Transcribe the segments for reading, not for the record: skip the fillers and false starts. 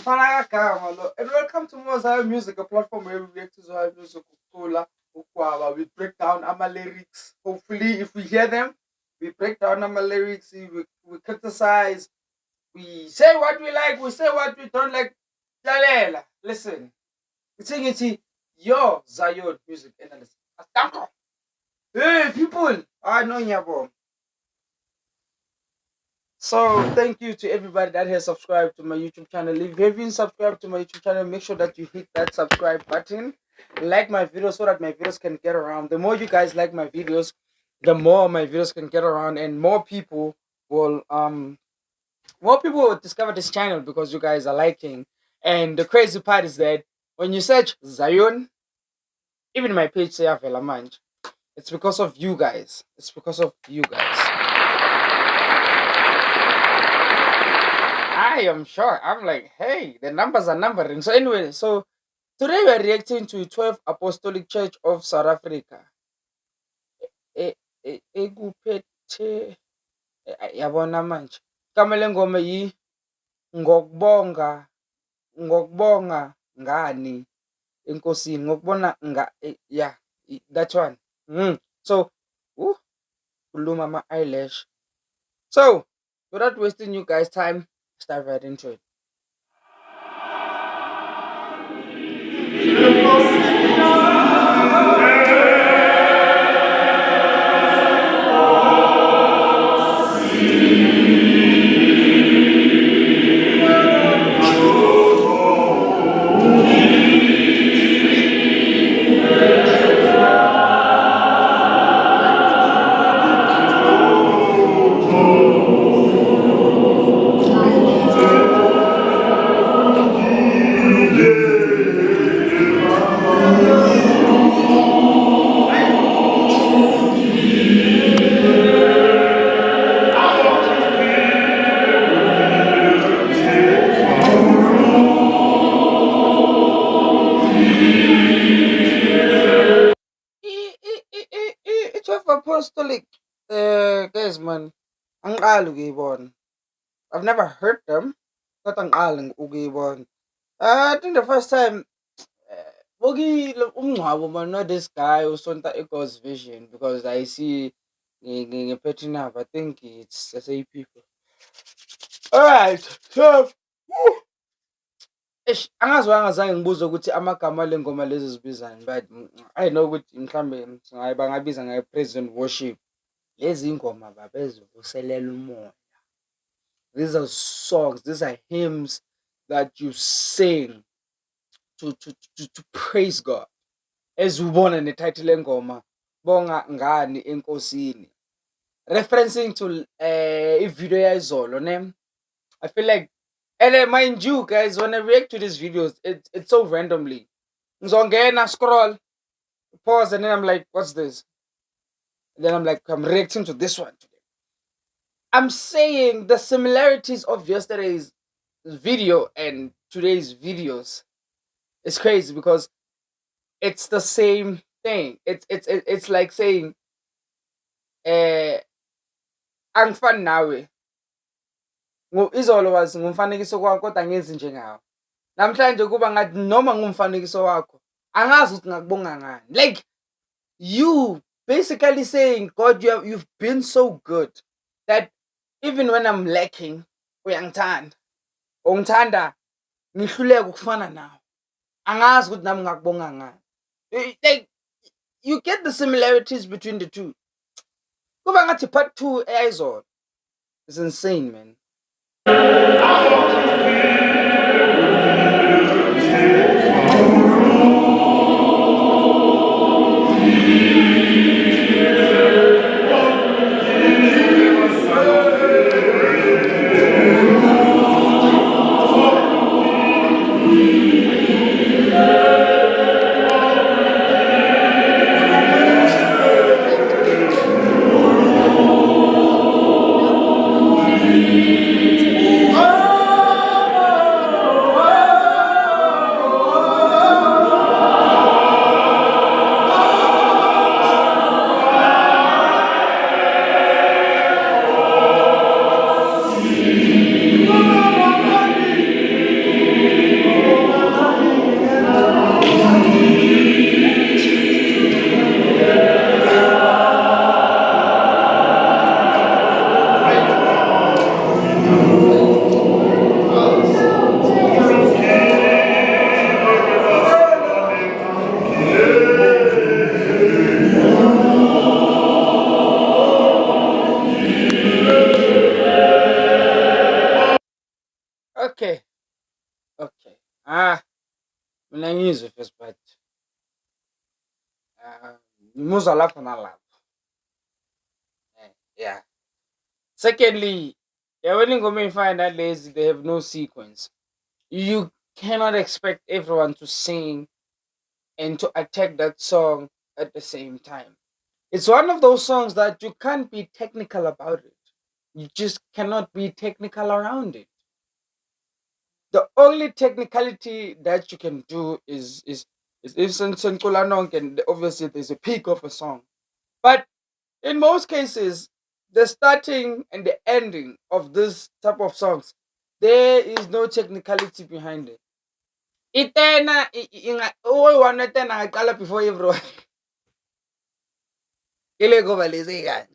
Mfana kagama lo. And welcome to Mozart Music, a platform where we react to Zohar Music, Ukula, Ukwawa. We break down our lyrics. Hopefully, if we hear them, we break down our lyrics, we criticize, we say what we like, we say what we don't like. Lalela, listen. It's saying it's your Zion music analyst. Astanko. Hey, people. I know Nyabo. So thank you to everybody that has subscribed to my YouTube channel. If you haven't subscribed to my YouTube channel, make sure that you hit that subscribe button. Like my videos so that my videos can get around. The more you guys like my videos, the more my videos can get around, and more people will discover this channel because you guys are liking. And the crazy part is that when you search Zion, even my page say Avela Manj. It's because of you guys. It's because of you guys. I am sure. I'm like, hey, the numbers are numbering. So anyway, so today we are reacting to 12 Apostolic Church of South Africa. Ekuphethe yabona manje. Igama lengoma yi ngokubonga ngani enkosini ngokubona yeah, that one. So kuluma ama eyelash. So without wasting you guys time, dive right into it. It's of apostolic guys man. Angiqali ukuyibona. I've never heard them. But angiqali ukuyibona. I think the first time umngcwabo man, not this guy usonta God's vision because I see ngephethe I think it's the same people. Alright, so angazwanga zange ngibuze ukuthi amagama lengoma lezi zibizani, but I know ukuthi mhlambe bangabiza ngayo praise and worship. Lezi ingoma babezivuselela umoya. These are songs, these are hymns that you sing to praise God. As ubona netitle lengoma bonga ngani enkosini. Referencing to video yazolo ne. I feel like, and mind you guys, when I react to these videos, it's so randomly. Ngizongena scroll, pause, and then I'm like, what's this? And then I'm like, I'm reacting to this one today. I'm saying the similarities of yesterday's video and today's videos is crazy because it's the same thing. It's like saying, angifani nawe. Izolo wazi ngumfanekiso kwakho kodwa ngenzi njengawe. Namhlanje kuba ngathi noma ngumfanekiso wakho angazi ukuthi ngakubonga ngani. Like you basically saying, God, you've been so good that even when I'm lacking, uyangithanda. Ungithanda ngihluleka ukufana nawe. Angazi ukuthi nami ngakubonga ngani. Like you get the similarities between the two. Kuba ngathi part 2 eyizolo. It's insane, man. Okay, okay. Mina ngizwe first but ngimuzwa lapho nalapho. Yeah. Secondly, yeah, when ingoma ey'fana nalezi, they have no sequence. You cannot expect everyone to sing and to attack that song at the same time. It's one of those songs that you can't be technical about it. You just cannot be technical around it. The only technicality that you can do is if Sentula Nonk, and obviously there's a peak of a song. But in most cases, the starting and the ending of this type of songs, there is no technicality behind it. Itena oh one tena ngaqala before everyone. Ile ngoba lezi kanje.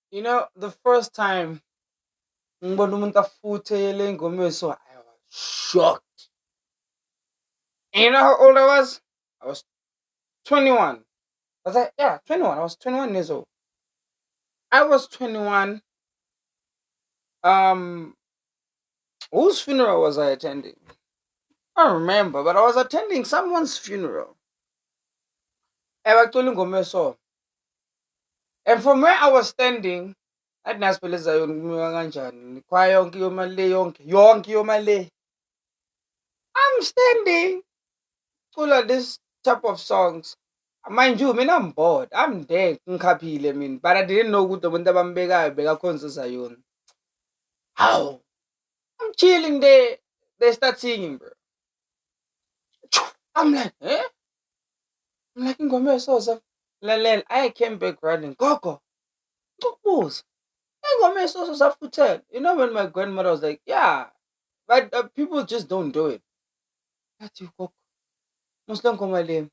You know, the first time ngibona umuntu afuthele ingoma so I was shocked. And you know how old I was? I was 21. I was like, yeah, 21. I was 21 years old. I was 21. Um, whose funeral was I attending? I don't remember, but I was attending someone's funeral. Ebacula ingoma so. And from where I was standing, athi nasipheleza yona kumiwa kanjani. Kwaya yonke yoma le yonke yoma le. I'm standing. Cula this type of songs. Mind you, mina I'm bored. I'm there, ngikhaphile mina. But I didn't know ukuthi abantu abambekayo bekakhonzisa yona. How? I'm chilling there. They start singing, bro. I'm like, eh? I'm like, ingoma esoza. Lalela, I came back running. Gogo, ukubuza. Ingoma esoza safuthela. You know when my grandmother was like, yeah, but people just don't do it. That's you, Gogo. Muslim ngoma le.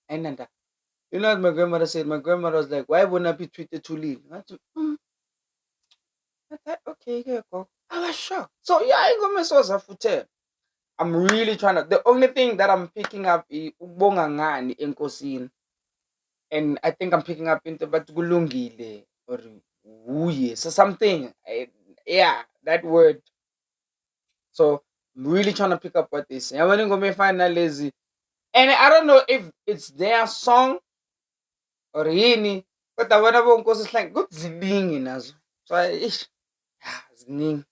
You know what my grandmother said? My grandmother was like, why wouldn't I be treated to leave? I said, I thought, okay, yeah, go. I was shocked. So yeah, I go mesoza futhi. I'm really trying to. The only thing that I'm picking up is ubonga ngani enkosini, and I think I'm picking up into but kulungile or uye. So something, yeah, that word. So I'm really trying to pick up what they say. I'm going to find lazy, and I don't know if it's their song or yini, but I want to go it's like good ziningi nazo. So ziningi.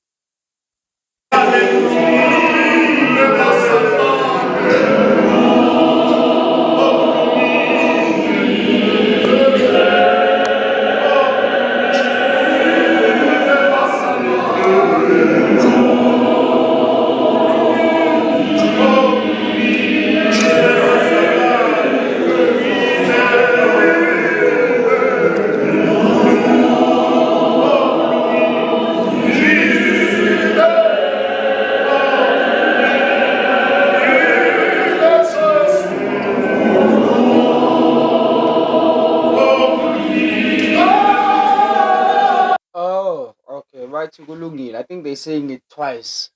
Oh, okay. Right, kulungile. I think they're saying it twice.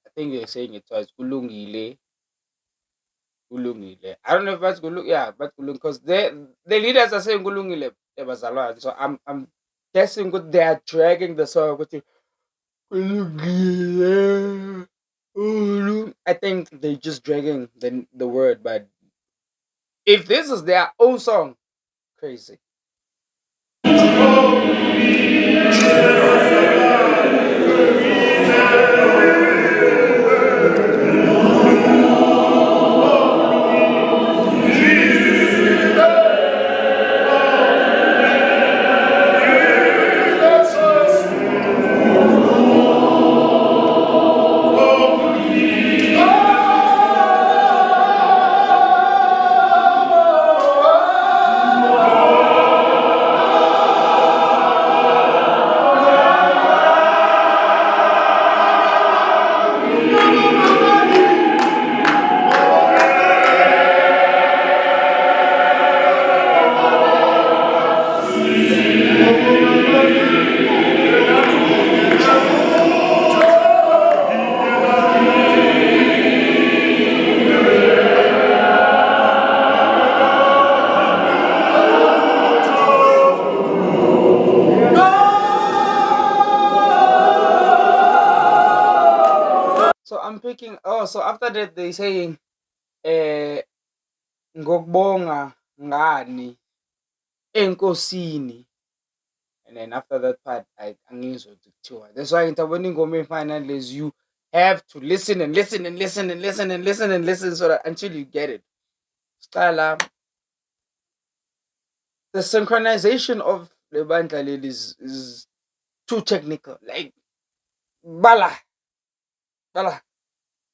I think they're saying it twice. Kulungile, kulungile. I don't know if that's kulung. Yeah, but kulung because the leaders are saying kulungile ebazalwane. So I'm guessing good they are dragging the song with kulungile. I think they're just dragging the word, but if this is their own song, crazy. So I'm picking. Oh, so after that they saying, eh, ngokubonga ngani enkosini, and then after that part, angizwa ukuthi kuthiwa. That's why ngiyabona ingoma efana is you have to listen and listen and listen and listen and listen and listen so that until you get it. Stala, the synchronization of the bandla leli is too technical. Like bala, bala,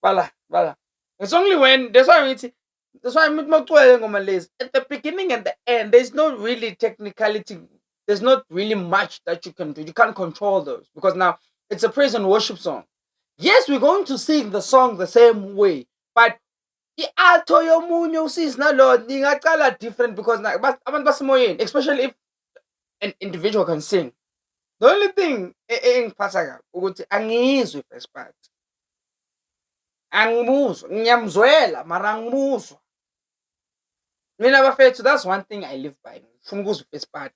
bala, bala. It's only when that's why I'm at the beginning and the end. There's no really technicality. There's not really much that you can do. You can't control those because now it's a praise and worship song. Yes, we're going to sing the song the same way, but i-alto yomunye usisi nalo ngingacala different because abantu basemoyeni, especially if an individual can sing. The only thing engiphatha kabi ukuthi angizwi first part. Angimuzwa, ngiyamzwela mara angimuzwa. Mina bafethu, that's one thing I live by. Ngifuna ukuzwa first part.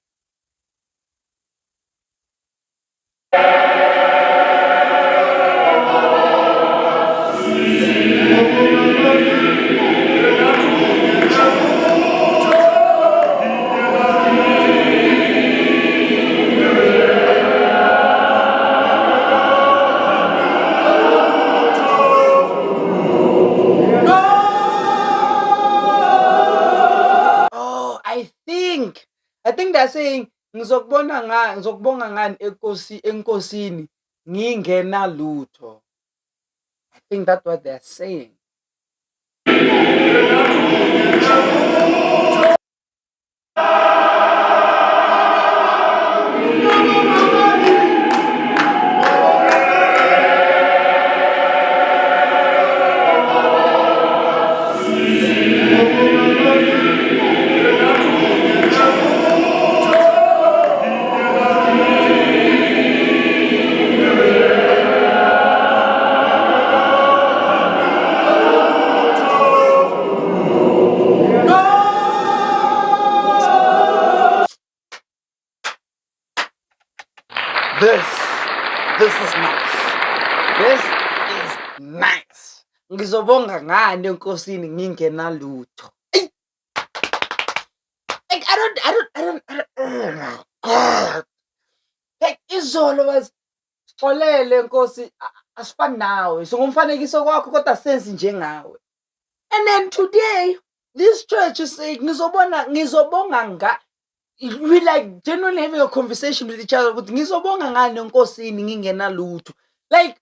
Oh, I think they're saying ngizokubonga ngani enkosini ngingenalutho. I think that's what they're saying. This is nice. This is nice. Ngizobonga ngani enkosini ngingenalutho. Like I don't God. Like izolo was xolele nkosi asifani nawe. Singumfanekiso kwakho kodwa senzi njengawe. And then today this church is saying ngizobonga nga. We like genuinely having a conversation with each other with ngizobonga ngani enkosini ngingenalutho. Like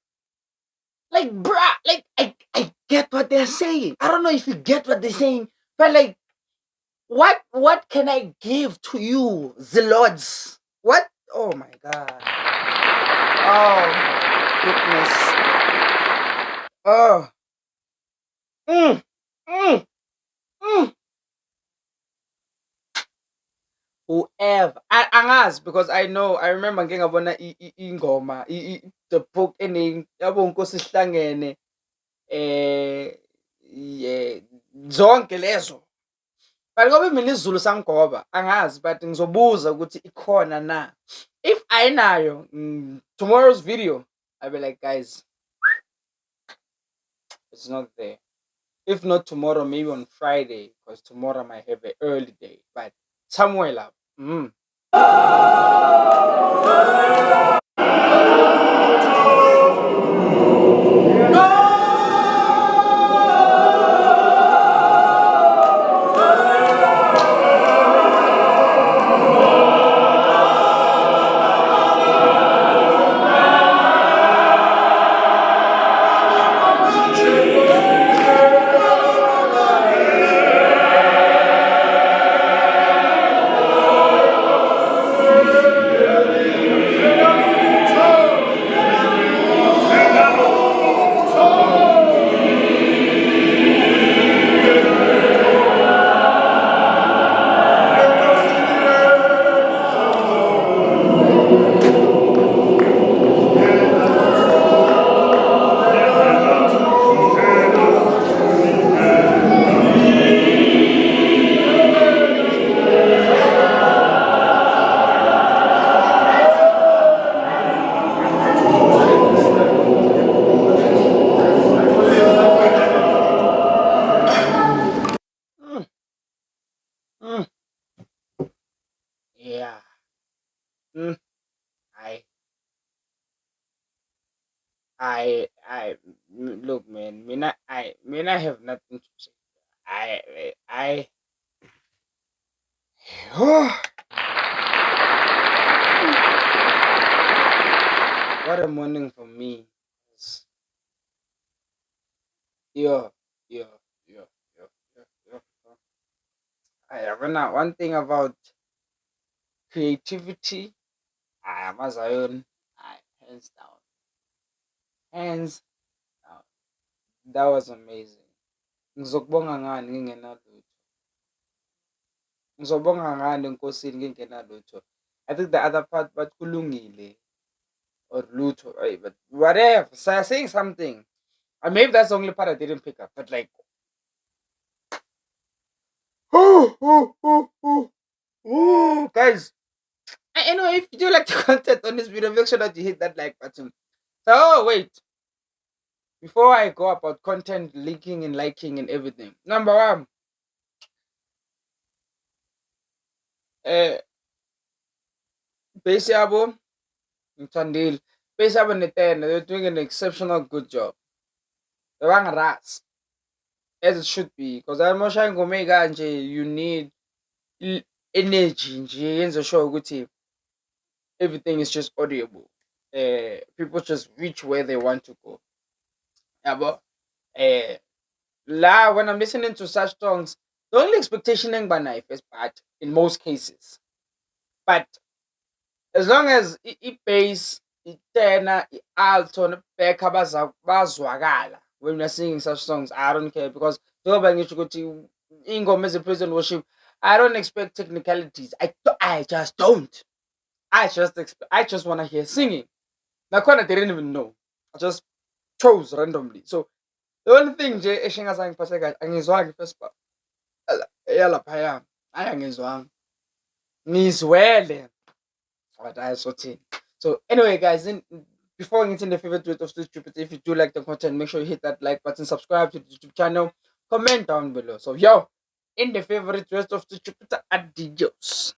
bruh, like I get what they're saying. I don't know if you get what they're saying, but like what can I give to you, the Lords? What? Oh my God. Oh my goodness. Oh. Mm, mm, mm. Whoever. Angazi because I remember ngike ngabona ingoma the book ending yabo Nkosi Sihlangene yeah zonke lezo. But ngoba mina isiZulu sangigoba angazi but ngizobuza ukuthi ikhona na. If ayinayo tomorrow's video I'll be like guys it's not there. If not tomorrow, maybe on Friday, because tomorrow I might have an early day. But somewhere up. Mm. Mm. Mm. Yeah. Mm. I look, man. I have nothing to say. I. What a morning for me. It's- Yeah, yeah, yeah, yeah, yeah, yeah. One thing about creativity, I am a Zion. Hands down, hands down. That was amazing. Ngizokubonga ngani ngingenalutho? Ngizobonga ngani enkosini ngingenalutho? I think the other part, but kulungile or lutho, but whatever. So saying something. And maybe that's the only part I didn't pick up. But like, guys, I know if you do like the content on this video, make sure that you hit that like button. So, oh, wait, before I go about content leaking and liking and everything, number one, uh, Basiabo, Tandil, Basiabo Neten, they're doing an exceptional good job. They were rats, as it should be, because I'm not trying to make you need energy, nje, sure good team. Everything is just audible. People just reach where they want to go. Yeah, but uh, when I'm listening to such songs, the only expectation in my is bad in most cases. But as long as bass, tenor, alto, back bazwakala when we're singing such songs, I don't care because njengoba ngisho ukuthi ingoma praise and worship, I don't expect technicalities. I just don't. I just want to hear singing. Nakhona they didn't even know. I just chose randomly. So the only thing nje esingazange kahle angizwanga first part. Eyalaphaya hayi angizwanga. Ngizwele but I. So anyway guys, before getting the favorite tweet of Stitch Jupiter, if you do like the content, make sure you hit that like button, subscribe to the YouTube channel, comment down below. So yo, in the favorite tweet of Stitch Jupiter, adios.